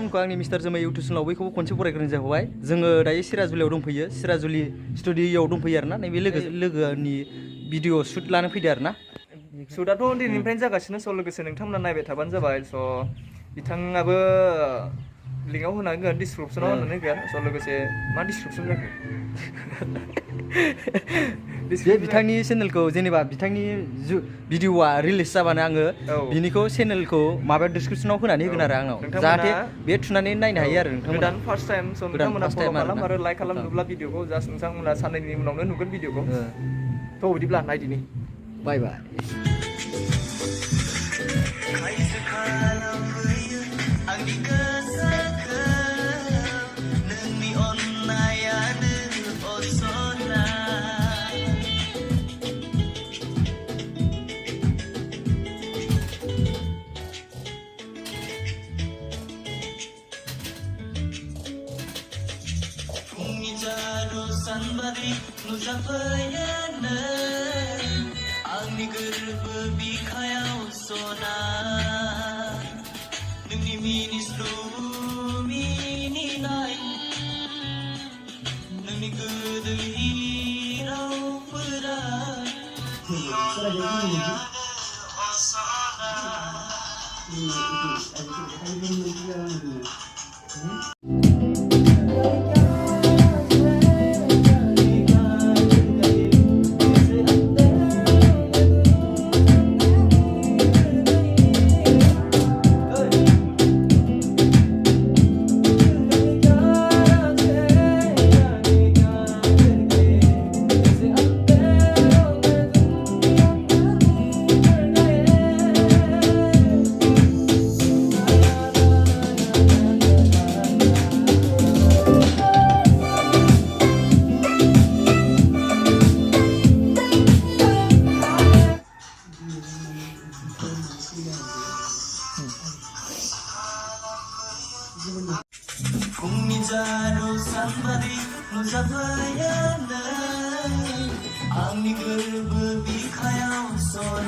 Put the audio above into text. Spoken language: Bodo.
बिथांमोनखौ आंनि MrJwmwi इउटुब चेनेलाव बयखौबो खनसे बरायग्रोनाय जाबाय जोङो दायो सिराजुलियाव दंफैयो सिराजुलि स्टुडिय'आव दंफैयो आरोना नैबे लोगोनि भिडिअ शुट लानो फैदो आरोना शुटआथ' दिनैनिफ्रायनो जागासिनो स' लोगोसे नोंथांमोना नायबाय थाबानो जाबाय स' बिथाङाबो लिंकआव होना होगोन डिसक्रिपसनाव होनानै होगोन स' लोगोसे मा डिसक्रिपसन जाखो बे बिथांनि चेनेलखौ जेनेबा बिथांनि भिडिअआ रिलिज जाबानो आङो बिनिखौ चेनेलखौ माबा डिसक्रिपसनाव होनानै होगोन आरो आंनाव जाहाथे बे थुनानै नायनो हायो आरो नोंथांमोना गोदान फार्स्ट टाइम स' नोंथांमोना फल' खालाम आरो लाइक खालामनोब्ला भिडिअखौ जास्ट नोंथांमोना साननैनि उनावनो नुगोन भिडिअखौ थ' बिदिब्ला नायदिनि बाय बाय Sanbari nuzafayana Agni gurbu bikhayaw sona Nungni minis lumini nai Nungni gudu hiraw puray Kumijaro sanbari nuzafayana Agni gurbu bikhayaw sona